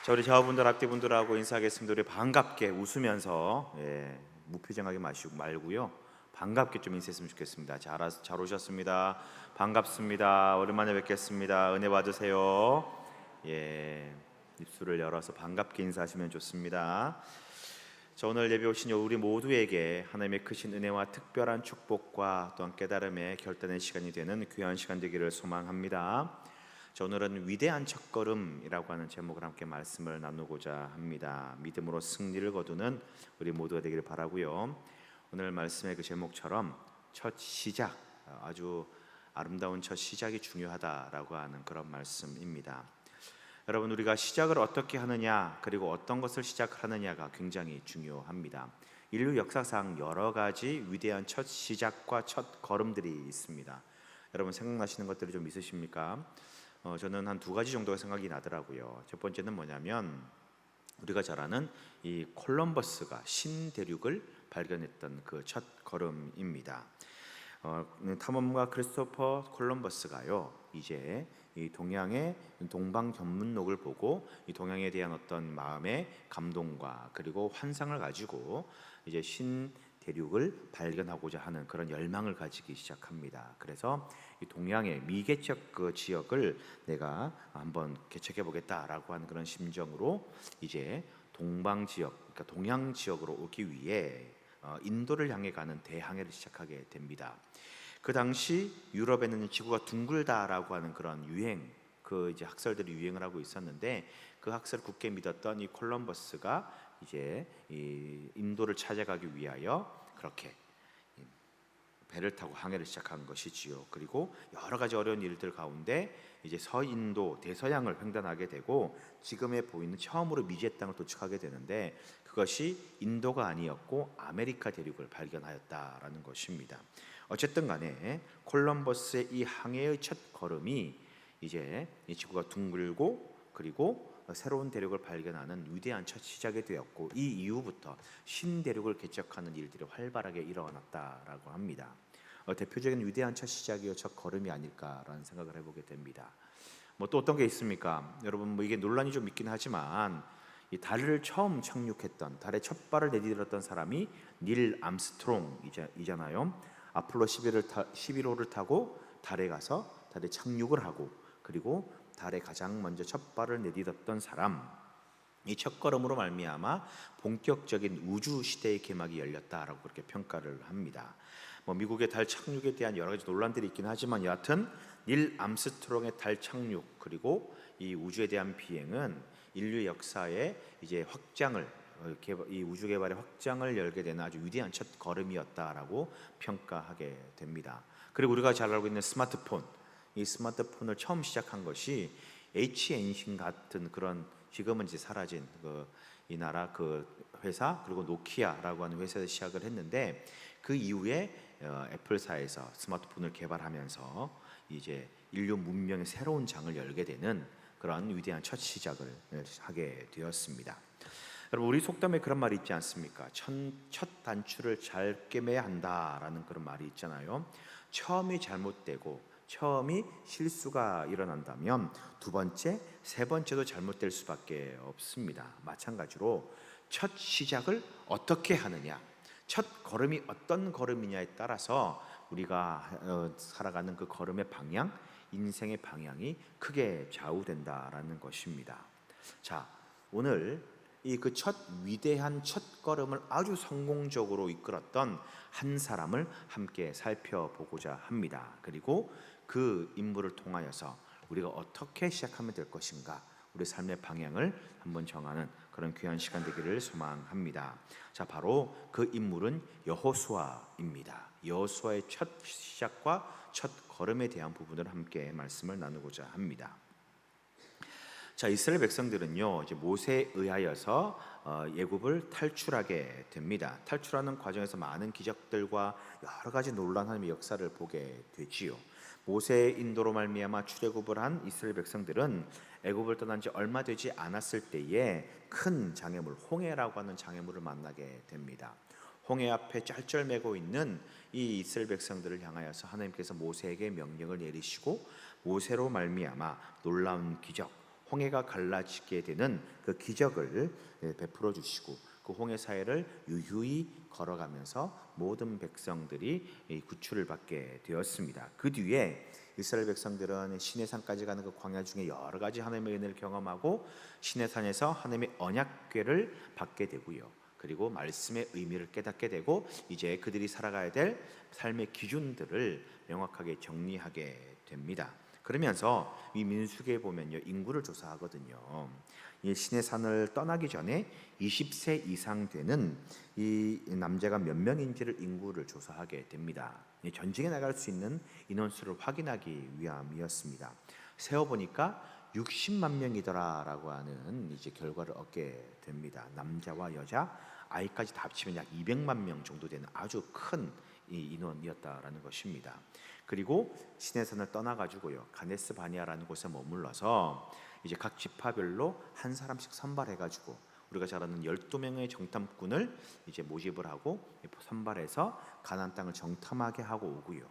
자, 우리 자녀분들, 앞뒤분들하고 인사하겠습니다. 우리 반갑게 웃으면서 무표정하게 말고요. 반갑게 좀 인사했으면 좋겠습니다. 잘 오셨습니다. 반갑습니다. 오랜만에 뵙겠습니다. 은혜 받으세요. 입술을 열어서 반갑게 인사하시면 좋습니다. 자, 오늘 예배 오신 우리 모두에게 하나님의 크신 은혜와 특별한 축복과 또한 깨달음의 결단의 시간이 되는 귀한 시간 되기를 소망합니다. 자, 오늘은 위대한 첫걸음이라고 하는 제목을 함께 말씀을 나누고자 합니다. 믿음으로 승리를 거두는 우리 모두가 되기를 바라고요. 오늘 말씀의 그 제목처럼 첫 시작, 아주 아름다운 첫 시작이 중요하다라고 하는 그런 말씀입니다. 여러분, 우리가 시작을 어떻게 하느냐, 그리고 어떤 것을 시작하느냐가 굉장히 중요합니다. 인류 역사상 여러 가지 위대한 첫 시작과 첫 걸음들이 있습니다. 여러분, 생각나시는 것들이 좀 있으십니까? 저는 한 두 가지 정도가 생각이 나더라고요. 첫 번째는 뭐냐면, 우리가 잘 아는 이 콜럼버스가 신대륙을 발견했던 그 첫 걸음입니다. 탐험가 크리스토퍼 콜럼버스가요, 이제 이 동양의 동방견문록을 보고 이 동양에 대한 어떤 마음의 감동과 그리고 환상을 가지고 이제 신대륙을 발견하고자 하는 그런 열망을 가지기 시작합니다. 그래서 이 동양의 미개척 그 지역을 내가 한번 개척해 보겠다라고 하는 그런 심정으로 이제 동방 지역, 그러니까 동양 지역으로 오기 위해 인도를 향해 가는 대항해를 시작하게 됩니다. 그 당시 유럽에는 지구가 둥글다라고 하는 그런 유행, 그 이제 학설들이 유행을 하고 있었는데, 그 학설을 굳게 믿었던 이 콜럼버스가 이제 이 인도를 찾아가기 위하여 그렇게 배를 타고 항해를 시작한 것이지요. 그리고 여러 가지 어려운 일들 가운데 이제 서인도 대서양을 횡단하게 되고 지금에 보이는 처음으로 미지의 땅을 도착하게 되는데, 그것이 인도가 아니었고 아메리카 대륙을 발견하였다라는 것입니다. 어쨌든 간에 콜럼버스의 이 항해의 첫 걸음이 이제 이 지구가 둥글고 그리고 새로운 대륙을 발견하는 위대한 첫 시작이 되었고, 이 이후부터 신대륙을 개척하는 일들이 활발하게 일어났다라고 합니다. 대표적인 위대한 첫 시작이요, 첫 걸음이 아닐까라는 생각을 해보게 됩니다. 또 어떤 게 있습니까? 여러분, 이게 논란이 좀 있긴 하지만 이 달을 처음 착륙했던, 달에 첫 발을 내디뎠던 사람이 닐 암스트롱이잖아요. 아폴로 11호를 타고 달에 가서 달에 착륙을 하고, 그리고 달에 가장 먼저 첫 발을 내딛었던 사람, 이 첫걸음으로 말미암아 본격적인 우주 시대의 개막이 열렸다라고 그렇게 평가를 합니다. 미국의 달 착륙에 대한 여러 가지 논란들이 있긴 하지만, 여하튼 닐 암스트롱의 달 착륙 그리고 이 우주에 대한 비행은 인류 역사의 이제 이 우주 개발의 확장을 열게 되는 아주 위대한 첫 걸음이었다라고 평가하게 됩니다. 그리고 우리가 잘 알고 있는 스마트폰, 이 스마트폰을 처음 시작한 것이 HNC 같은 그런, 지금은 이제 사라진 이 나라 그 회사, 그리고 노키아라고 하는 회사에서 시작을 했는데, 그 이후에 애플사에서 스마트폰을 개발하면서 이제 인류 문명의 새로운 장을 열게 되는 그런 위대한 첫 시작을 하게 되었습니다. 여러분, 우리 속담에 그런 말이 있지 않습니까? 첫 단추를 잘 꿰매야 한다라는 그런 말이 있잖아요. 처음이 잘못되고 처음이 실수가 일어난다면 두 번째, 세 번째도 잘못될 수밖에 없습니다. 마찬가지로 첫 시작을 어떻게 하느냐, 첫 걸음이 어떤 걸음이냐에 따라서 우리가 살아가는 그 걸음의 방향, 인생의 방향이 크게 좌우된다라는 것입니다. 자, 오늘 이 그 첫 위대한 첫 걸음을 아주 성공적으로 이끌었던 한 사람을 함께 살펴보고자 합니다. 그리고 그 인물을 통하여서 우리가 어떻게 시작하면 될 것인가, 우리 삶의 방향을 한번 정하는 그런 귀한 시간 되기를 소망합니다. 자, 바로 그 인물은 여호수아입니다. 여호수아의 첫 시작과 첫 걸음에 대한 부분을 함께 말씀을 나누고자 합니다. 자, 이스라엘 백성들은요, 이제 모세에 의하여서 애굽을 탈출하게 됩니다. 탈출하는 과정에서 많은 기적들과 여러 가지 놀라운 역사를 보게 되지요. 모세의 인도로 말미암아 출애굽을 한 이스라엘 백성들은 애굽을 떠난 지 얼마 되지 않았을 때에 큰 장애물, 홍해라고 하는 장애물을 만나게 됩니다. 홍해 앞에 쩔쩔매고 있는 이 이스라엘 백성들을 향하여서 하나님께서 모세에게 명령을 내리시고, 모세로 말미암아 놀라운 기적, 홍해가 갈라지게 되는 그 기적을 베풀어 주시고 그 홍해 사이를 유유히 걸어가면서 모든 백성들이 구출을 받게 되었습니다. 그 뒤에 이스라엘 백성들은 시내산까지 가는 그 광야 중에 여러 가지 하나님의 은혜를 경험하고 시내산에서 하나님의 언약궤를 받게 되고요. 그리고 말씀의 의미를 깨닫게 되고 이제 그들이 살아가야 될 삶의 기준들을 명확하게 정리하게 됩니다. 그러면서 이 민수기에 보면요, 인구를 조사하거든요. 이 시내산을 떠나기 전에 20세 이상 되는 이 남자가 몇 명인지를 인구를 조사하게 됩니다. 전쟁에 나갈 수 있는 인원수를 확인하기 위함이었습니다. 세어보니까 60만 명이더라라고 하는 이제 결과를 얻게 됩니다. 남자와 여자, 아이까지 다 합치면 약 200만 명 정도 되는 아주 큰 이 인원이었다라는 것입니다. 그리고 시내산을 떠나가지고요, 가데스 바네아라는 곳에 머물러서 이제 각 지파별로 한 사람씩 선발해가지고 우리가 잘 아는 12명의 정탐꾼을 이제 모집을 하고 선발해서 가나안 땅을 정탐하게 하고 오고요.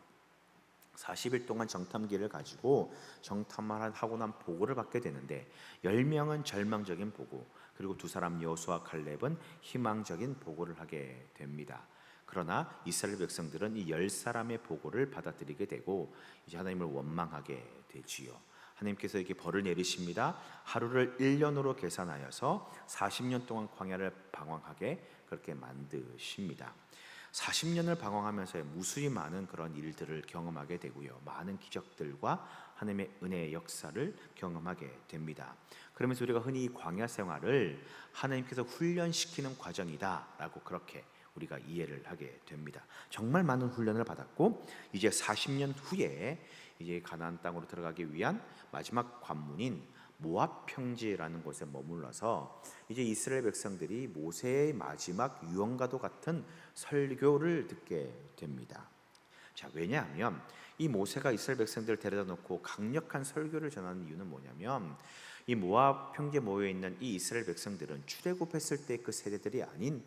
40일 동안 정탐기를 가지고 정탐을 하고 난 보고를 받게 되는데 10명은 절망적인 보고, 그리고 두 사람 여호수아 칼렙은 희망적인 보고를 하게 됩니다. 그러나 이스라엘 백성들은 이 10사람의 보고를 받아들이게 되고 이제 하나님을 원망하게 되지요. 하나님께서 이렇게 벌을 내리십니다. 하루를 1년으로 계산하여서 40년 동안 광야를 방황하게 그렇게 만드십니다. 40년을 방황하면서 무수히 많은 그런 일들을 경험하게 되고요, 많은 기적들과 하나님의 은혜의 역사를 경험하게 됩니다. 그러면서 우리가 흔히 광야 생활을 하나님께서 훈련시키는 과정이다라고 그렇게 우리가 이해를 하게 됩니다. 정말 많은 훈련을 받았고 이제 40년 후에 이제 가나안 땅으로 들어가기 위한 마지막 관문인 모압 평지라는 곳에 머물러서 이제 이스라엘 백성들이 모세의 마지막 유언과도 같은 설교를 듣게 됩니다. 자, 왜냐하면 이 모세가 이스라엘 백성들을 데려다 놓고 강력한 설교를 전하는 이유는 뭐냐면 이 모압 평지에 모여 있는 이 이스라엘 백성들은 출애굽했을 때 그 세대들이 아닌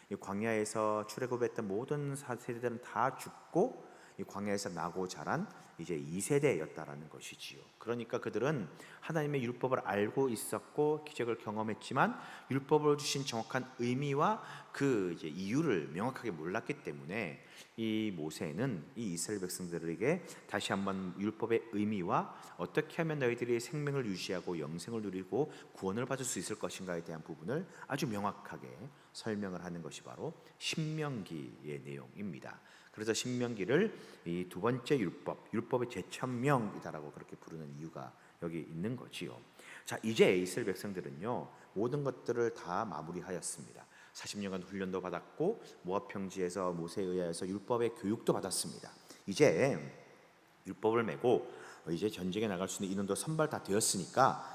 이 광야에서 출애굽했던 모든 세대들은 다 죽고 이 광야에서 나고 자란 이제 2세대였다라는 것이지요. 그러니까 그들은 하나님의 율법을 알고 있었고 기적을 경험했지만 율법을 주신 정확한 의미와 그 이제 이유를 명확하게 몰랐기 때문에 이 모세는 이 이스라엘 백성들에게 다시 한번 율법의 의미와 어떻게 하면 너희들이 생명을 유지하고 영생을 누리고 구원을 받을 수 있을 것인가에 대한 부분을 아주 명확하게 설명을 하는 것이 바로 신명기의 내용입니다. 그래서 신명기를 이 두 번째 율법의 제천명이다라고 그렇게 부르는 이유가 여기 있는 거지요. 자, 이제 이스라엘 백성들은요, 모든 것들을 다 마무리하였습니다. 40년간 훈련도 받았고 모압 평지에서 모세에 의하여서 율법의 교육도 받았습니다. 이제 율법을 메고 이제 전쟁에 나갈 수 있는 인원도 선발 다 되었으니까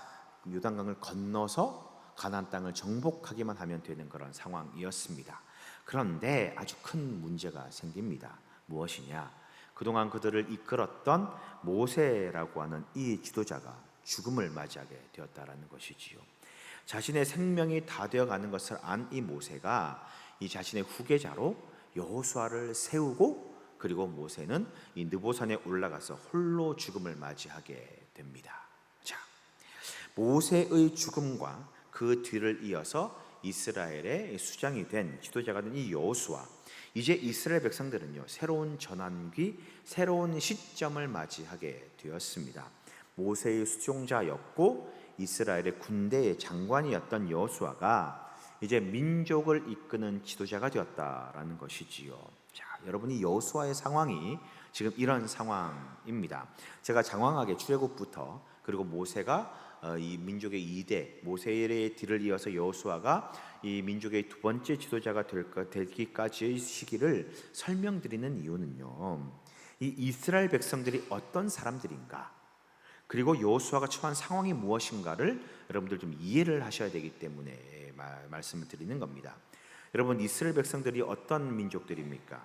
요단강을 건너서 가나안 땅을 정복하기만 하면 되는 그런 상황이었습니다. 그런데 아주 큰 문제가 생깁니다. 무엇이냐? 그동안 그들을 이끌었던 모세라고 하는 이 지도자가 죽음을 맞이하게 되었다라는 것이지요. 자신의 생명이 다 되어가는 것을 안 이 모세가 이 자신의 후계자로 여호수아를 세우고, 그리고 모세는 이 느보산에 올라가서 홀로 죽음을 맞이하게 됩니다. 자, 모세의 죽음과 그 뒤를 이어서 이스라엘의 수장이 된 지도자가 된 이 여호수아, 이제 이스라엘 백성들은요, 새로운 전환기, 새로운 시점을 맞이하게 되었습니다. 모세의 수종자였고 이스라엘의 군대의 장관이었던 여호수아가 이제 민족을 이끄는 지도자가 되었다라는 것이지요. 자, 여러분이 여호수아의 상황이 지금 이런 상황입니다. 제가 장황하게 출애굽부터 그리고 모세가 이 민족의 2대 모세의 뒤를 이어서 여호수아가 이 민족의 두 번째 지도자가 되기까지의 시기를 설명드리는 이유는요, 이 이스라엘 백성들이 어떤 사람들인가, 그리고 여호수아가 처한 상황이 무엇인가를 여러분들 좀 이해를 하셔야 되기 때문에 말씀을 드리는 겁니다. 여러분, 이스라엘 백성들이 어떤 민족들입니까?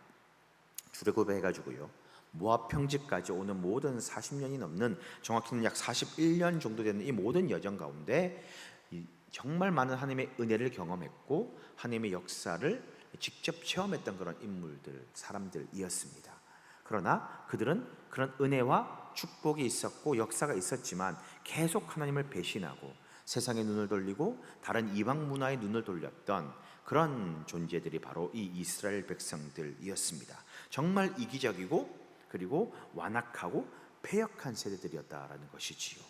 출애굽해가지고요, 모압 평지까지 오는 모든 40년이 넘는, 정확히는 약 41년 정도 되는 이 모든 여정 가운데 정말 많은 하나님의 은혜를 경험했고 하나님의 역사를 직접 체험했던 그런 인물들, 사람들이었습니다. 그러나 그들은 그런 은혜와 축복이 있었고 역사가 있었지만 계속 하나님을 배신하고 세상의 눈을 돌리고 다른 이방 문화의 눈을 돌렸던 그런 존재들이 바로 이 이스라엘 백성들이었습니다. 정말 이기적이고 그리고 완악하고 패역한 세대들이었다라는 것이지요.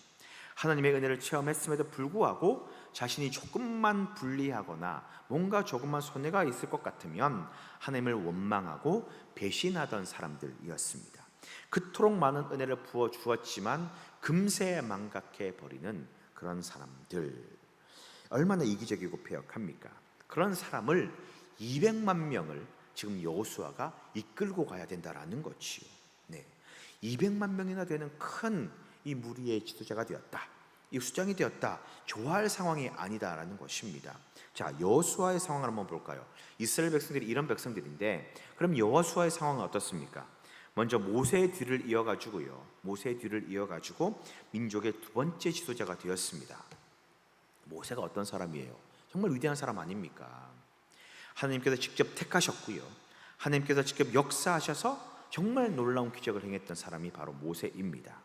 하나님의 은혜를 체험했음에도 불구하고 자신이 조금만 불리하거나 뭔가 조금만 손해가 있을 것 같으면 하나님을 원망하고 배신하던 사람들이었습니다. 그토록 많은 은혜를 부어 주었지만 금세 망각해 버리는 그런 사람들, 얼마나 이기적이고 패역합니까? 그런 사람을 200만 명을 지금 여호수아가 이끌고 가야 된다라는 거지요. 200만 명이나 되는 큰 이 무리의 지도자가 되었다, 이 수장이 되었다, 좋아할 상황이 아니다라는 것입니다. 자, 여호수아의 상황을 한번 볼까요? 이스라엘 백성들이 이런 백성들인데, 그럼 여호수아의 상황은 어떻습니까? 먼저 모세의 뒤를 이어가지고 민족의 두 번째 지도자가 되었습니다. 모세가 어떤 사람이에요? 정말 위대한 사람 아닙니까? 하나님께서 직접 택하셨고요, 하나님께서 직접 역사하셔서 정말 놀라운 기적을 행했던 사람이 바로 모세입니다.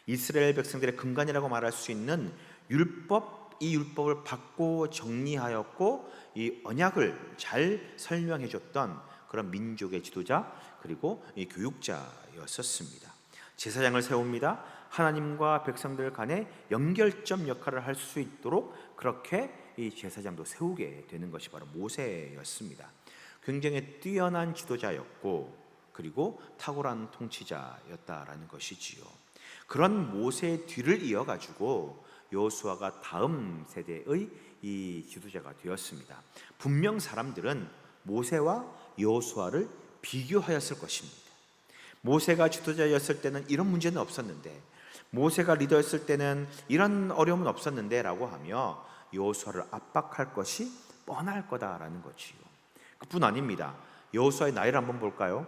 이스라엘 백성들의 근간이라고 말할 수 있는 율법, 이 율법을 받고 정리하였고 이 언약을 잘 설명해 줬던 그런 민족의 지도자, 그리고 이 교육자였었습니다. 제사장을 세웁니다. 하나님과 백성들 간의 연결점 역할을 할 수 있도록 그렇게 이 제사장도 세우게 되는 것이 바로 모세였습니다. 굉장히 뛰어난 지도자였고 그리고 탁월한 통치자였다라는 것이지요. 그런 모세의 뒤를 이어가지고 여호수아가 다음 세대의 이 지도자가 되었습니다. 분명 사람들은 모세와 여호수아를 비교하였을 것입니다. 모세가 지도자였을 때는 이런 문제는 없었는데, 모세가 리더였을 때는 이런 어려움은 없었는데 라고 하며 여호수아를 압박할 것이 뻔할 거다라는 것이요. 그뿐 아닙니다. 여호수아의 나이를 한번 볼까요?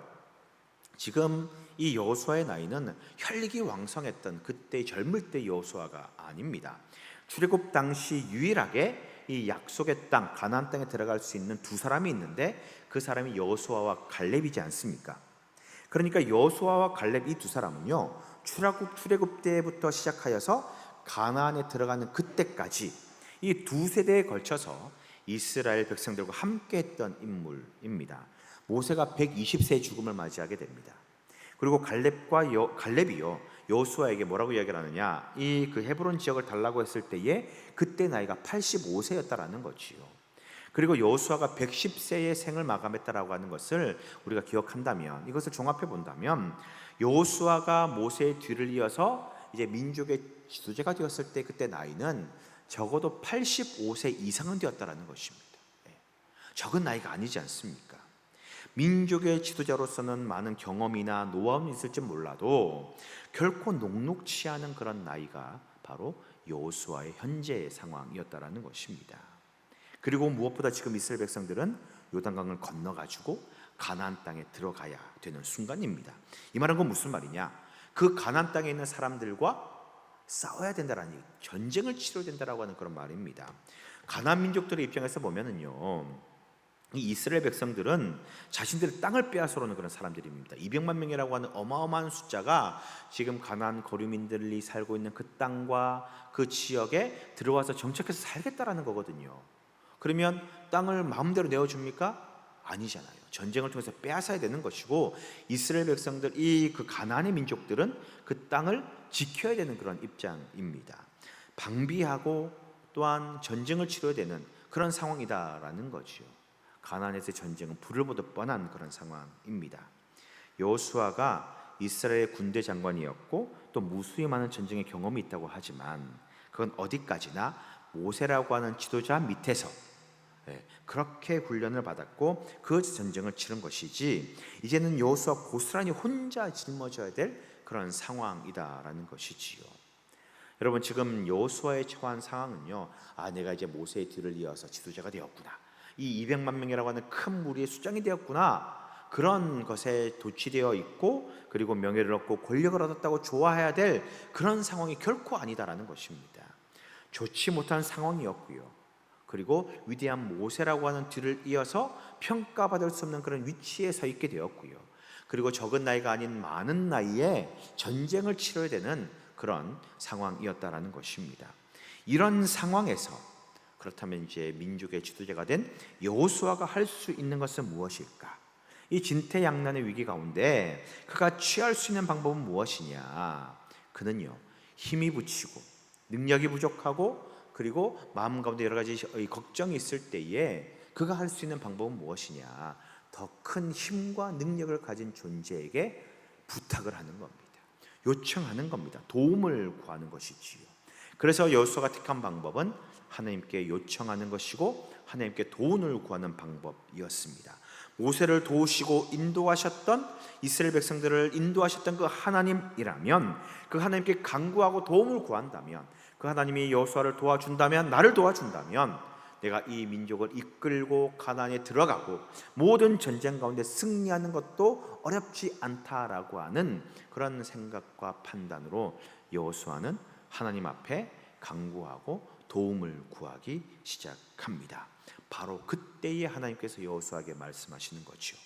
지금 이 여호수아의 나이는 혈기왕성했던 그때 젊을 때 여호수아가 아닙니다. 출애굽 당시 유일하게 이 약속의 땅 가나안 땅에 들어갈 수 있는 두 사람이 있는데 그 사람이 여호수아와 갈렙이지 않습니까? 그러니까 여호수아와 갈렙 이 두 사람은요, 출애굽 때부터 시작하여서 가나안에 들어가는 그때까지 이 두 세대에 걸쳐서 이스라엘 백성들과 함께했던 인물입니다. 모세가 120세의 죽음을 맞이하게 됩니다. 그리고 갈렙이요, 여호수아에게 뭐라고 이야기를 하느냐, 이 그 헤브론 지역을 달라고 했을 때에 그때 나이가 85세였다라는 거지요. 그리고 여호수아가 110세의 생을 마감했다라고 하는 것을 우리가 기억한다면, 이것을 종합해 본다면 여호수아가 모세의 뒤를 이어서 이제 민족의 지도자가 되었을 때 그때 나이는 적어도 85세 이상은 되었다라는 것입니다. 적은 나이가 아니지 않습니까? 민족의 지도자로서는 많은 경험이나 노하우는 있을지 몰라도 결코 녹록치 않은 그런 나이가 바로 여호수아의 현재의 상황이었다라는 것입니다. 그리고 무엇보다 지금 이스라엘 백성들은 요단강을 건너가지고 가나안 땅에 들어가야 되는 순간입니다. 이 말은 무슨 말이냐? 그 가나안 땅에 있는 사람들과 싸워야 된다라는 얘기, 전쟁을 치러야 된다라고 하는 그런 말입니다. 가나안 민족들의 입장에서 보면은요, 이 이스라엘 백성들은 자신들의 땅을 빼앗으려는 그런 사람들입니다. 200만 명이라고 하는 어마어마한 숫자가 지금 가나안 거류민들이 살고 있는 그 땅과 그 지역에 들어와서 정착해서 살겠다라는 거거든요. 그러면 땅을 마음대로 내어줍니까? 아니잖아요. 전쟁을 통해서 빼앗아야 되는 것이고, 이스라엘 백성들, 이 그 가나안의 민족들은 그 땅을 지켜야 되는 그런 입장입니다. 방비하고 또한 전쟁을 치러야 되는 그런 상황이다라는 거지요. 가나안에서의 전쟁은 불을 보듯 뻔한 그런 상황입니다. 여호수아가 이스라엘 군대 장관이었고 또 무수히 많은 전쟁의 경험이 있다고 하지만 그건 어디까지나 모세라고 하는 지도자 밑에서 그렇게 훈련을 받았고 그 전쟁을 치른 것이지, 이제는 여호수아 고스란히 혼자 짊어져야 될 그런 상황이다라는 것이지요. 여러분, 지금 여호수아의 처한 상황은요, 내가 이제 모세의 뒤를 이어서 지도자가 되었구나, 이 200만 명이라고 하는 큰 무리의 수장이 되었구나, 그런 것에 도취되어 있고 그리고 명예를 얻고 권력을 얻었다고 좋아해야 될 그런 상황이 결코 아니다라는 것입니다. 좋지 못한 상황이었고요, 그리고 위대한 모세라고 하는 뒤를 이어서 평가받을 수 없는 그런 위치에 서 있게 되었고요, 그리고 적은 나이가 아닌 많은 나이에 전쟁을 치러야 되는 그런 상황이었다라는 것입니다. 이런 상황에서 그렇다면 이제 민족의 지도자가 된 여호수아가 할 수 있는 것은 무엇일까? 이 진퇴양난의 위기 가운데 그가 취할 수 있는 방법은 무엇이냐? 그는요, 힘이 부치고 능력이 부족하고 그리고 마음 가운데 여러 가지 걱정이 있을 때에 그가 할 수 있는 방법은 무엇이냐? 더 큰 힘과 능력을 가진 존재에게 부탁을 하는 겁니다. 요청하는 겁니다. 도움을 구하는 것이지요. 그래서 여호수아가 택한 방법은 하나님께 요청하는 것이고 하나님께 도움을 구하는 방법이었습니다. 모세를 도우시고 인도하셨던, 이스라엘 백성들을 인도하셨던 그 하나님이라면, 그 하나님께 간구하고 도움을 구한다면, 그 하나님이 여호수아를 도와준다면, 나를 도와준다면 내가 이 민족을 이끌고 가나안에 들어가고 모든 전쟁 가운데 승리하는 것도 어렵지 않다라고 하는 그런 생각과 판단으로 여호수아는 하나님 앞에 간구하고 도움을 구하기 시작합니다. 바로 그때에 하나님께서 여호수아에게 말씀하시는 거죠.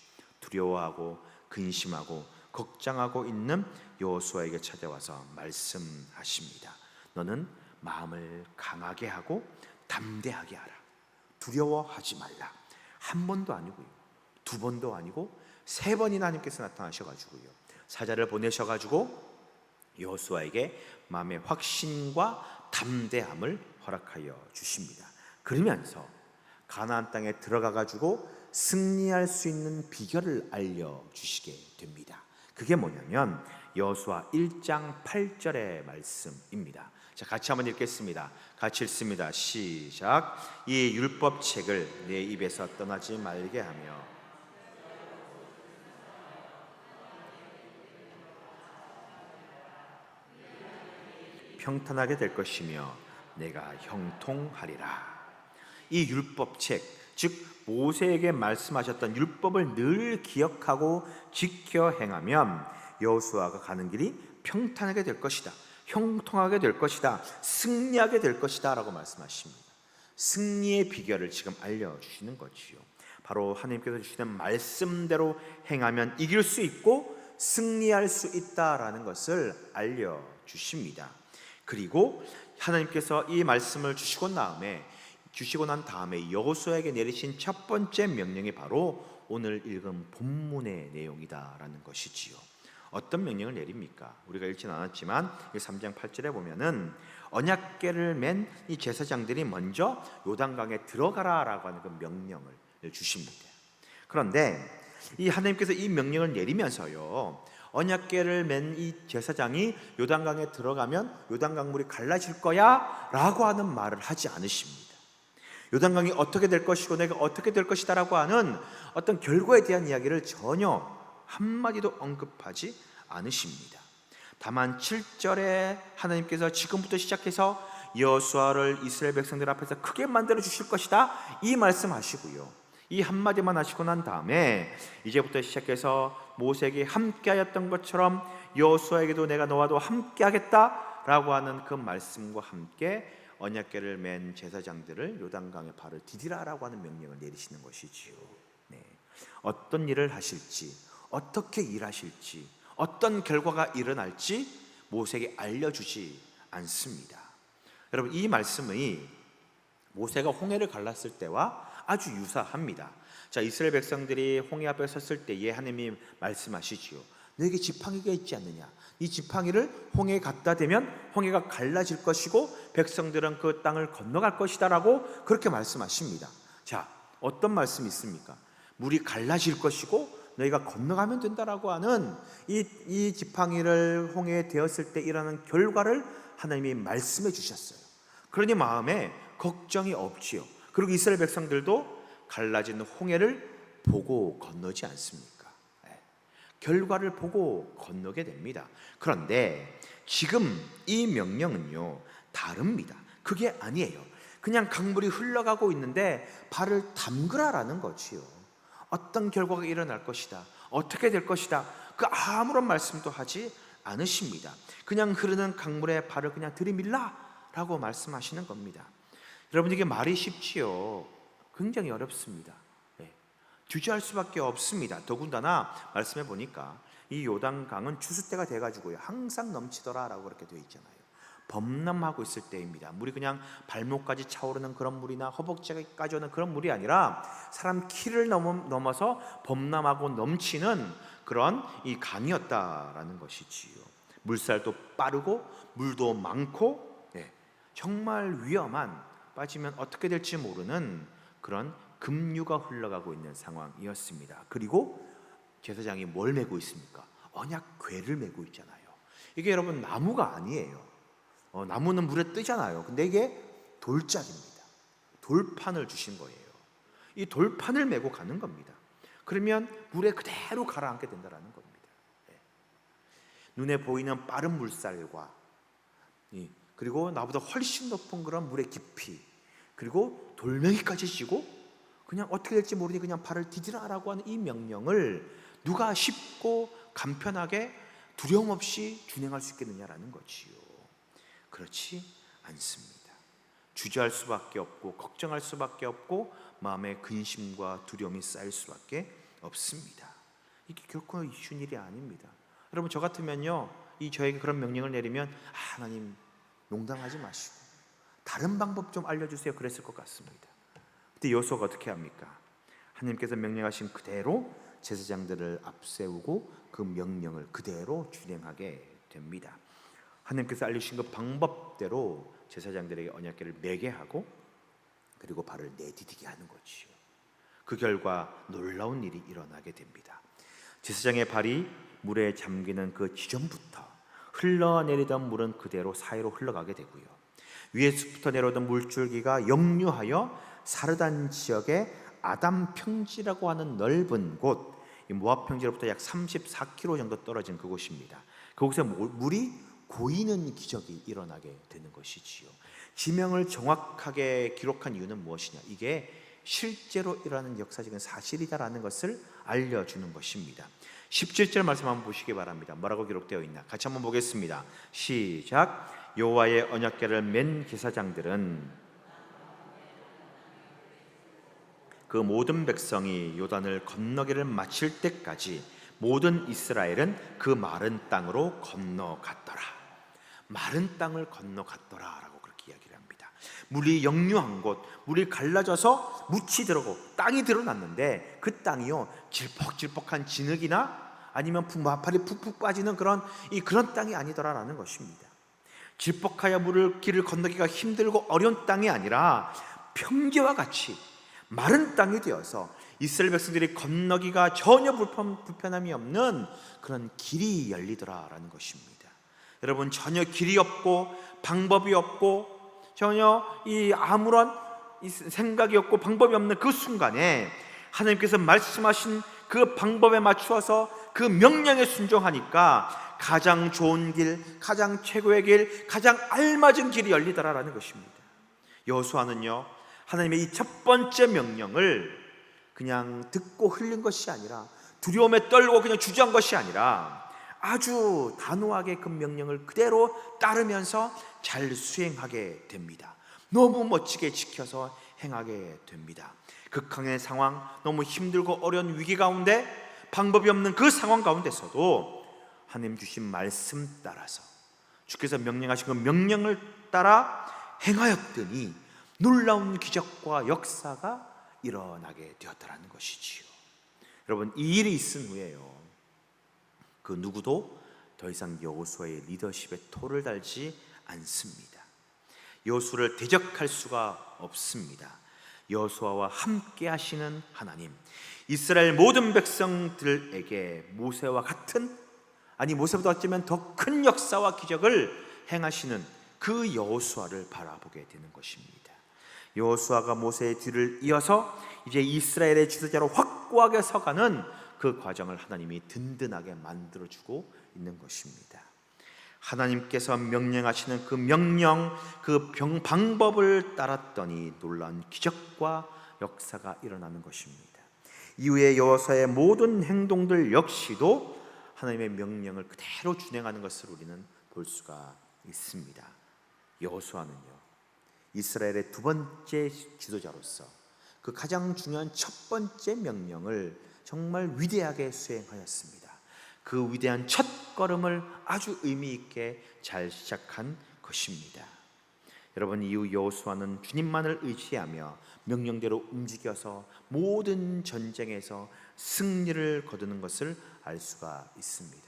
두려워하고 근심하고 걱정하고 있는 여호수아에게 찾아와서 말씀하십니다. 너는 마음을 강하게 하고 담대하게 하라. 두려워하지 말라. 한 번도 아니고요, 두 번도 아니고 세 번이나 하나님께서 나타나셔가지고요, 사자를 보내셔가지고 여호수아에게 마음의 확신과 담대함을 허락하여 주십니다. 그러면서 가나안 땅에 들어가가지고 승리할 수 있는 비결을 알려주시게 됩니다. 그게 뭐냐면 여호수아 1장 8절의 말씀입니다. 자, 같이 한번 읽겠습니다. 같이 읽습니다. 시작. 이 율법책을 내 입에서 떠나지 말게 하며 평탄하게 될 것이며 내가 형통하리라. 이 율법책, 즉 모세에게 말씀하셨던 율법을 늘 기억하고 지켜 행하면 여호수아가 가는 길이 평탄하게 될 것이다, 형통하게 될 것이다, 승리하게 될 것이다 라고 말씀하십니다. 승리의 비결을 지금 알려주시는 거지요. 바로 하나님께서 주시는 말씀대로 행하면 이길 수 있고 승리할 수 있다라는 것을 알려주십니다. 그리고 하나님께서 이 말씀을 주시고 난 다음에 여호수아에게 내리신 첫 번째 명령이 바로 오늘 읽은 본문의 내용이다라는 것이지요. 어떤 명령을 내립니까? 우리가 읽진 않았지만 3장 8절에 보면은 언약궤를 맨 이 제사장들이 먼저 요단강에 들어가라라고 하는 그 명령을 주십니다. 그런데 이 하나님께서 이 명령을 내리면서요, 언약궤를 맨 이 제사장이 요단강에 들어가면 요단강 물이 갈라질 거야 라고 하는 말을 하지 않으십니다. 요단강이 어떻게 될 것이고 내가 어떻게 될 것이다 라고 하는 어떤 결과에 대한 이야기를 전혀 한마디도 언급하지 않으십니다. 다만 7절에 하나님께서 지금부터 시작해서 여호수아를 이스라엘 백성들 앞에서 크게 만들어 주실 것이다, 이 말씀하시고요, 이 한마디만 하시고 난 다음에 이제부터 시작해서 모세에게 함께하였던 것처럼 여호수아에게도 내가 너와도 함께하겠다라고 하는 그 말씀과 함께 언약궤를 맨 제사장들을 요단강에 발을 디디라라고 하는 명령을 내리시는 것이지요. 네. 어떤 일을 하실지, 어떻게 일하실지, 어떤 결과가 일어날지 모세에게 알려주지 않습니다. 여러분, 이 말씀이 모세가 홍해를 갈랐을 때와 아주 유사합니다. 자, 이스라엘 백성들이 홍해 앞에 섰을 때에 하나님이 말씀하시지요. 너에게 지팡이가 있지 않느냐? 이 지팡이를 홍해에 갖다 대면 홍해가 갈라질 것이고 백성들은 그 땅을 건너갈 것이다 라고 그렇게 말씀하십니다. 자, 어떤 말씀이 있습니까? 물이 갈라질 것이고 너희가 건너가면 된다라고 하는 이 지팡이를 홍해에 대었을 때 일어나는 결과를 하나님이 말씀해 주셨어요. 그러니 마음에 걱정이 없지요. 그리고 이스라엘 백성들도 갈라진 홍해를 보고 건너지 않습니까? 결과를 보고 건너게 됩니다. 그런데 지금 이 명령은요, 다릅니다. 그게 아니에요. 그냥 강물이 흘러가고 있는데 발을 담그라라는 거지요. 어떤 결과가 일어날 것이다, 어떻게 될 것이다, 그 아무런 말씀도 하지 않으십니다. 그냥 흐르는 강물에 발을 그냥 들이밀라라고 말씀하시는 겁니다. 여러분, 이게 말이 쉽지요? 굉장히 어렵습니다. 주저할 수밖에 없습니다. 더군다나 말씀해 보니까 이 요단강은 추수 때가 돼가지고요 항상 넘치더라라고 그렇게 되어 있잖아요. 범람하고 있을 때입니다. 물이 그냥 발목까지 차오르는 그런 물이나 허벅지까지 오는 그런 물이 아니라 사람 키를 넘어서 범람하고 넘치는 그런 이 강이었다라는 것이지요. 물살도 빠르고 물도 많고, 정말 위험한, 빠지면 어떻게 될지 모르는 그런 급류가 흘러가고 있는 상황이었습니다. 그리고 제사장이 뭘 메고 있습니까? 언약궤를 메고 있잖아요. 이게 여러분 나무가 아니에요. 나무는 물에 뜨잖아요. 근데 이게 돌짝입니다. 돌판을 주신 거예요. 이 돌판을 메고 가는 겁니다. 그러면 물에 그대로 가라앉게 된다는 겁니다. 눈에 보이는 빠른 물살과, 그리고 나보다 훨씬 높은 그런 물의 깊이, 그리고 돌멩이까지 쥐고 그냥 어떻게 될지 모르니 그냥 발을 디디라라고 하는 이 명령을 누가 쉽고 간편하게 두려움 없이 준행할 수 있겠느냐라는 거지요. 그렇지 않습니다. 주저할 수밖에 없고 걱정할 수밖에 없고 마음에 근심과 두려움이 쌓일 수밖에 없습니다. 이게 결코 쉬운 일이 아닙니다. 여러분, 저 같으면요, 저에게 그런 명령을 내리면 하나님 농담하지 마시고 다른 방법 좀 알려주세요 그랬을 것 같습니다. 근데 여호수아가 어떻게 합니까? 하나님께서 명령하신 그대로 제사장들을 앞세우고 그 명령을 그대로 준행하게 됩니다. 하나님께서 알려주신 그 방법대로 제사장들에게 언약궤를 매게 하고 그리고 발을 내디디게 하는 거지요. 그 결과 놀라운 일이 일어나게 됩니다. 제사장의 발이 물에 잠기는 그 지점부터 흘러내리던 물은 그대로 사이로 흘러가게 되고요. 위에서부터 내려오던 물줄기가 역류하여 사르단 지역의 아담 평지라고 하는 넓은 곳, 이 모압 평지로부터 약 34km 정도 떨어진 그곳입니다. 그곳에 물이 고이는 기적이 일어나게 되는 것이지요. 지명을 정확하게 기록한 이유는 무엇이냐? 이게 실제로 일어나는 역사적인 사실이다라는 것을 알려주는 것입니다. 17절 말씀 한번 보시기 바랍니다. 뭐라고 기록되어 있나? 같이 한번 보겠습니다. 시작. 여호와의 언약궤를 맨 제사장들은 그 모든 백성이 요단을 건너기를 마칠 때까지 모든 이스라엘은 그 마른 땅으로 건너갔더라. 마른 땅을 건너갔더라라고 그렇게 이야기를 합니다. 물이 역류한 곳, 물이 갈라져서 묻히 들어오고 땅이 드러났는데 그 땅이요, 질퍽질퍽한 진흙이나 아니면 마팔이 푹푹 빠지는 그런 땅이 아니더라라는 것입니다. 질퍽하여 길을 건너기가 힘들고 어려운 땅이 아니라 평지와 같이 마른 땅이 되어서 이스라엘 백성들이 건너기가 전혀 불편함이 없는 그런 길이 열리더라라는 것입니다. 여러분, 전혀 길이 없고 방법이 없고 전혀 아무런 생각이 없고 방법이 없는 그 순간에 하나님께서 말씀하신 그 방법에 맞추어서 그 명령에 순종하니까 가장 좋은 길, 가장 최고의 길, 가장 알맞은 길이 열리더라라는 것입니다. 여호수아는요, 하나님의 이 첫 번째 명령을 그냥 듣고 흘린 것이 아니라, 두려움에 떨고 그냥 주저한 것이 아니라 아주 단호하게 그 명령을 그대로 따르면서 잘 수행하게 됩니다. 너무 멋지게 지켜서 행하게 됩니다. 극한의 상황, 너무 힘들고 어려운 위기 가운데, 방법이 없는 그 상황 가운데서도 하나님 주신 말씀 따라서, 주께서 명령하신 그 명령을 따라 행하였더니 놀라운 기적과 역사가 일어나게 되었다는 것이지요. 여러분, 이 일이 있은 후에요, 그 누구도 더 이상 여호수아의 리더십에 토를 달지 않습니다. 여호수아를 대적할 수가 없습니다. 여호수아와 함께 하시는 하나님, 이스라엘 모든 백성들에게 모세와 같은, 아니 모세보다 어쩌면 더 큰 역사와 기적을 행하시는 그 여호수아를 바라보게 되는 것입니다. 여호수아가 모세의 뒤를 이어서 이제 이스라엘의 지도자로 확고하게 서가는 그 과정을 하나님이 든든하게 만들어주고 있는 것입니다. 하나님께서 명령하시는 그 명령, 그 방법을 따랐더니 놀라운 기적과 역사가 일어나는 것입니다. 이후에 여호수아의 모든 행동들 역시도 하나님의 명령을 그대로 준행하는 것을 우리는 볼 수가 있습니다. 여호수아는요, 이스라엘의 두 번째 지도자로서 그 가장 중요한 첫 번째 명령을 정말 위대하게 수행하였습니다. 그 위대한 첫 걸음을 아주 의미 있게 잘 시작한 것입니다. 여러분, 이후 여호수아는 주님만을 의지하며 명령대로 움직여서 모든 전쟁에서 승리를 거두는 것을 알 수가 있습니다.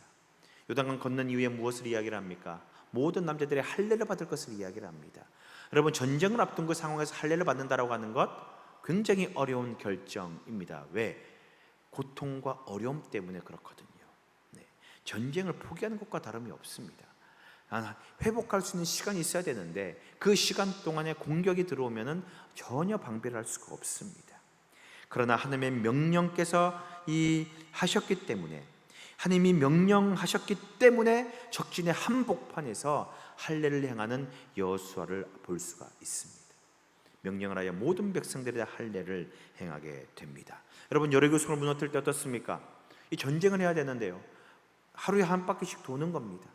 요단강 건넌 이후에 무엇을 이야기를 합니까? 모든 남자들이 할례를 받을 것을 이야기를 합니다. 여러분, 전쟁을 앞둔 그 상황에서 할례를 받는다라고 하는 것 굉장히 어려운 결정입니다. 왜? 고통과 어려움 때문에 그렇거든요. 전쟁을 포기하는 것과 다름이 없습니다. 회복할 수 있는 시간이 있어야 되는데 그 시간 동안에 공격이 들어오면 전혀 방비를 할 수가 없습니다. 그러나 하나님의 명령께서 하셨기 때문에, 하나님이 명령하셨기 때문에 적진의 한복판에서 할례를 행하는 여호수아를 볼 수가 있습니다. 명령을 하여 모든 백성들이 할례를 행하게 됩니다. 여러분, 여리고성을 무너뜨릴 때 어떻습니까? 이 전쟁을 해야 되는데요, 하루에 한 바퀴씩 도는 겁니다.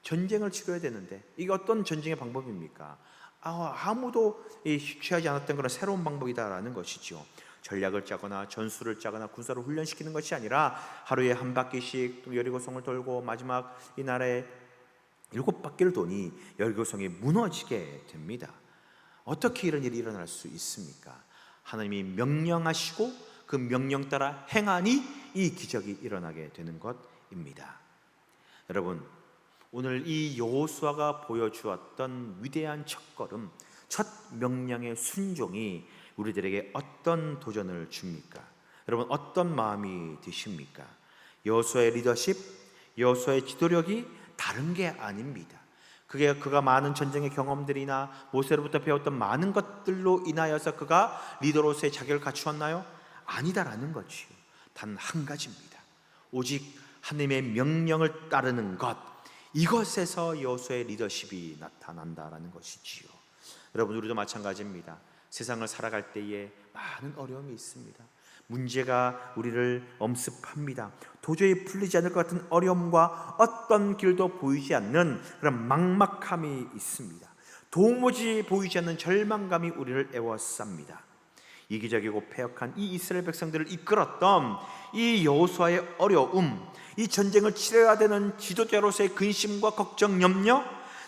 전쟁을 치러야 되는데 이게 어떤 전쟁의 방법입니까? 아무도 취하지 않았던 그런 새로운 방법이다라는 것이죠. 전략을 짜거나 전술을 짜거나 군사를 훈련시키는 것이 아니라 하루에 한 바퀴씩 여리고성을 돌고 마지막 이 날에 7바퀴를 도니 여리고성이 무너지게 됩니다. 어떻게 이런 일이 일어날 수 있습니까? 하나님이 명령하시고 그 명령 따라 행하니 이 기적이 일어나게 되는 것입니다. 여러분, 오늘 이 여호수아가 보여주었던 위대한 첫걸음, 첫 명령의 순종이 우리들에게 어떤 도전을 줍니까? 여러분, 어떤 마음이 드십니까? 여호수아의 리더십, 여호수아의 지도력이 다른 게 아닙니다. 그가 많은 전쟁의 경험들이나 모세로부터 배웠던 많은 것들로 인하여서 그가 리더로서의 자격을 갖추었나요? 아니다라는 거지요. 단 한 가지입니다. 오직 하나님의 명령을 따르는 것, 이것에서 여호수아의 리더십이 나타난다라는 것이지요. 여러분, 우리도 마찬가지입니다. 세상을 살아갈 때에 많은 어려움이 있습니다. 문제가 우리를 엄습합니다. 도저히 풀리지 않을 것 같은 어려움과 어떤 길도 보이지 않는 그런 막막함이 있습니다. 도무지 보이지 않는 절망감이 우리를 애워쌉니다. 이기적이고 패역한 이 이스라엘 백성들을 이끌었던 이 여호수아의 어려움, 이 전쟁을 치러야 되는 지도자로서의 근심과 걱정, 염려,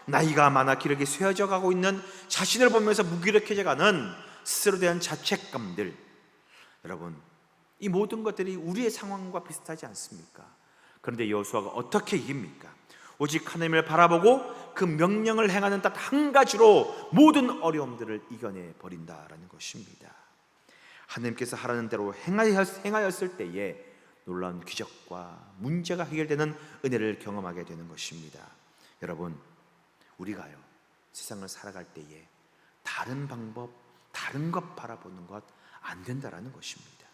나이가 많아 기력이 쇠어져 가고 있는 자신을 보면서 무기력해져 가는 스스로에 대한 자책감들, 여러분, 이 모든 것들이 우리의 상황과 비슷하지 않습니까? 그런데 여호수아가 어떻게 이깁니까? 오직 하나님을 바라보고 그 명령을 행하는 딱 한 가지로 모든 어려움들을 이겨내 버린다라는 것입니다. 하나님께서 하라는 대로 행하였을 때에 놀라운 기적과 문제가 해결되는 은혜를 경험하게 되는 것입니다. 여러분, 우리가요, 세상을 살아갈 때에 다른 방법, 다른 것 바라보는 것 안 된다라는 것입니다.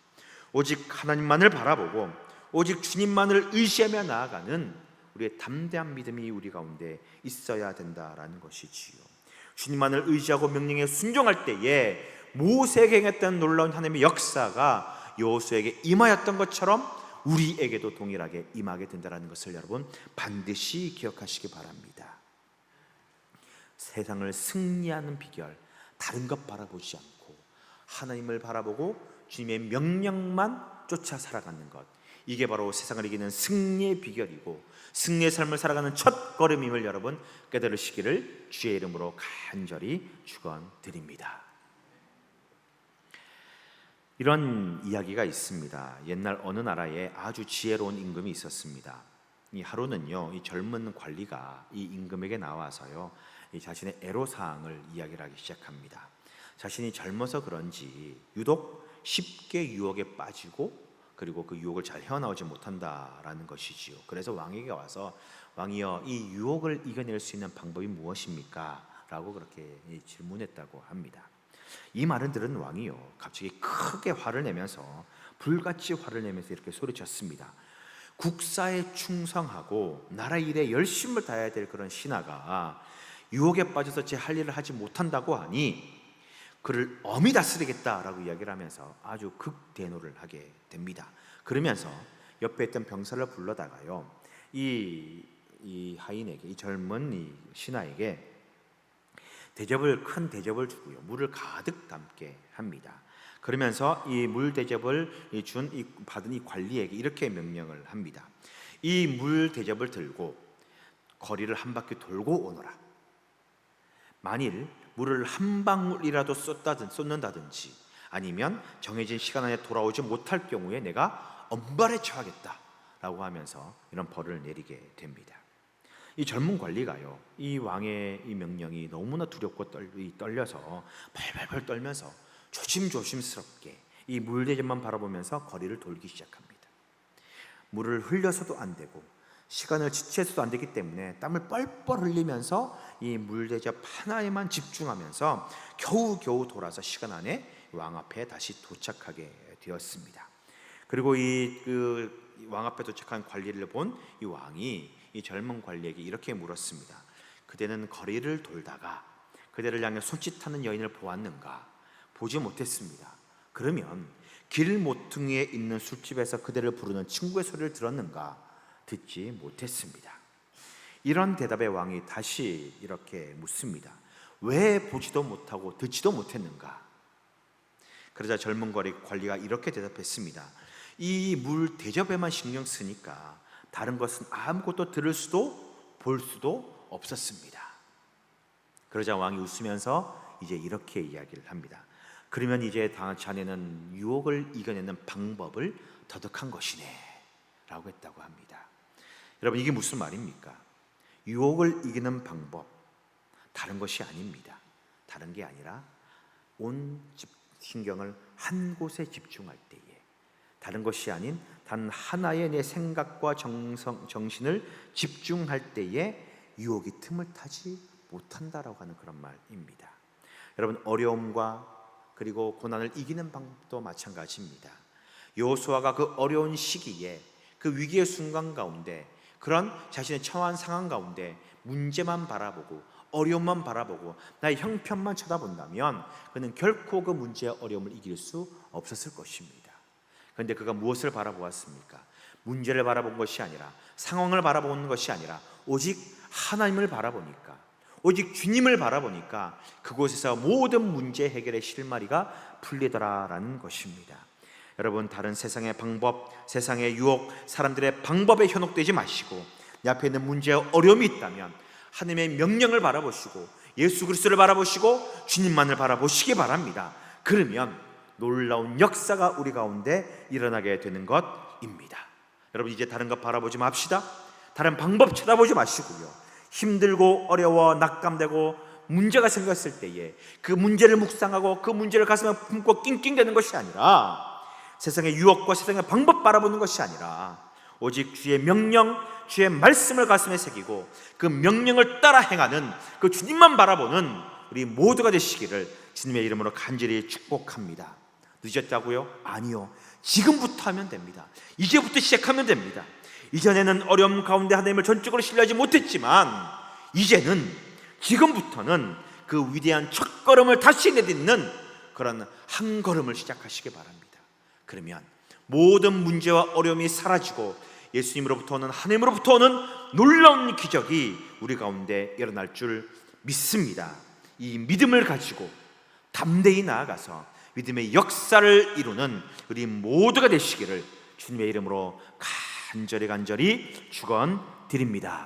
오직 하나님만을 바라보고 오직 주님만을 의지하며 나아가는 우리의 담대한 믿음이 우리 가운데 있어야 된다라는 것이지요. 주님만을 의지하고 명령에 순종할 때에 모세에게 행했던 놀라운 하나님의 역사가 여호수아에게 임하였던 것처럼 우리에게도 동일하게 임하게 된다는 것을 여러분 반드시 기억하시기 바랍니다. 세상을 승리하는 비결, 다른 것 바라보지 않고 하나님을 바라보고 주님의 명령만 쫓아 살아가는 것, 이게 바로 세상을 이기는 승리의 비결이고 승리의 삶을 살아가는 첫 걸음임을 여러분 깨달으시기를 주의 이름으로 간절히 축원드립니다. 이런 이야기가 있습니다. 옛날 어느 나라에 아주 지혜로운 임금이 있었습니다. 이 하루는요, 이 젊은 관리가 이 임금에게 나와서요, 이 자신의 애로사항을 이야기를 하기 시작합니다. 자신이 젊어서 그런지 유독 쉽게 유혹에 빠지고 그리고 그 유혹을 잘 헤어나오지 못한다라는 것이지요. 그래서 왕에게 와서 왕이여, 이 유혹을 이겨낼 수 있는 방법이 무엇입니까? 라고 그렇게 질문했다고 합니다. 이 말을 들은 왕이요, 갑자기 크게 화를 내면서 불같이 화를 내면서 이렇게 소리쳤습니다. 국사에 충성하고 나라 일에 열심을 다해야 될 그런 신하가 유혹에 빠져서 제 할 일을 하지 못한다고 하니 그를 엄히 다스리겠다라고 이야기를 하면서 아주 극대노를 하게 됩니다. 그러면서 옆에 있던 병사를 불러다가요, 이 하인에게, 이 젊은 이 신하에게 큰 대접을 주고요, 물을 가득 담게 합니다. 그러면서 이 물 대접을 받은 이 관리에게 이렇게 명령을 합니다. 이 물 대접을 들고 거리를 한 바퀴 돌고 오너라. 만일 물을 한 방울이라도 쏟는다든지 아니면 정해진 시간 안에 돌아오지 못할 경우에 내가 엄벌에 처하겠다라고 하면서 이런 벌을 내리게 됩니다. 이 젊은 관리가요, 이 왕의 이 명령이 너무나 두렵고 떨려서 발발발 떨면서 조심조심스럽게 이 물대접만 바라보면서 거리를 돌기 시작합니다. 물을 흘려서도 안 되고 시간을 지체해서도 안 되기 때문에 땀을 뻘뻘 흘리면서 이 물대접 하나에만 집중하면서 겨우겨우 돌아서 시간 안에 왕 앞에 다시 도착하게 되었습니다. 그리고 이 왕 앞에 도착한 관리를 본 이 왕이 이 젊은 관리에게 이렇게 물었습니다. 그대는 거리를 돌다가 그대를 향해 손짓하는 여인을 보았는가? 보지 못했습니다. 그러면 길 모퉁이에 있는 술집에서 그대를 부르는 친구의 소리를 들었는가? 듣지 못했습니다. 이런 대답에 왕이 다시 이렇게 묻습니다. 왜 보지도 못하고 듣지도 못했는가? 그러자 젊은 관리가 이렇게 대답했습니다. 이 물 대접에만 신경 쓰니까 다른 것은 아무것도 들을 수도 볼 수도 없었습니다. 그러자 왕이 웃으면서 이제 이렇게 이야기를 합니다. 그러면 이제 자네는 유혹을 이겨내는 방법을 터득한 것이네 라고 했다고 합니다. 여러분, 이게 무슨 말입니까? 유혹을 이기는 방법, 다른 것이 아닙니다. 다른 게 아니라 온 신경을 한 곳에 집중할 때에, 다른 것이 아닌 단 하나의 내 생각과 정신을 집중할 때에 유혹이 틈을 타지 못한다라고 하는 그런 말입니다. 여러분, 어려움과 그리고 고난을 이기는 방법도 마찬가지입니다. 여호수아가 그 어려운 시기에, 그 위기의 순간 가운데, 그런 자신의 처한 상황 가운데 문제만 바라보고 어려움만 바라보고 나의 형편만 쳐다본다면 그는 결코 그 문제의 어려움을 이길 수 없었을 것입니다. 그런데 그가 무엇을 바라보았습니까? 문제를 바라본 것이 아니라, 상황을 바라보는 것이 아니라 오직 하나님을 바라보니까, 오직 주님을 바라보니까 그곳에서 모든 문제 해결의 실마리가 풀리더라라는 것입니다. 여러분, 다른 세상의 방법, 세상의 유혹, 사람들의 방법에 현혹되지 마시고 내 앞에 있는 문제와 어려움이 있다면 하나님의 명령을 바라보시고 예수 그리스도를 바라보시고 주님만을 바라보시기 바랍니다. 그러면 놀라운 역사가 우리 가운데 일어나게 되는 것입니다. 여러분, 이제 다른 것 바라보지 맙시다. 다른 방법 쳐다보지 마시고요, 힘들고 어려워 낙감되고 문제가 생겼을 때에 그 문제를 묵상하고 그 문제를 가슴에 품고 낑낑대는 것이 아니라, 세상의 유혹과 세상의 방법 바라보는 것이 아니라 오직 주의 명령, 주의 말씀을 가슴에 새기고 그 명령을 따라 행하는 그 주님만 바라보는 우리 모두가 되시기를 주님의 이름으로 간절히 축복합니다. 늦었다고요? 아니요, 지금부터 하면 됩니다. 이제부터 시작하면 됩니다. 이전에는 어려움 가운데 하나님을 전적으로 신뢰하지 못했지만 이제는, 지금부터는 그 위대한 첫걸음을 다시 내딛는 그런 한 걸음을 시작하시기 바랍니다. 그러면 모든 문제와 어려움이 사라지고 예수님으로부터 오는, 하나님으로부터 오는 놀라운 기적이 우리 가운데 일어날 줄 믿습니다. 이 믿음을 가지고 담대히 나아가서 믿음의 역사를 이루는 우리 모두가 되시기를 주님의 이름으로 간절히 축원드립니다.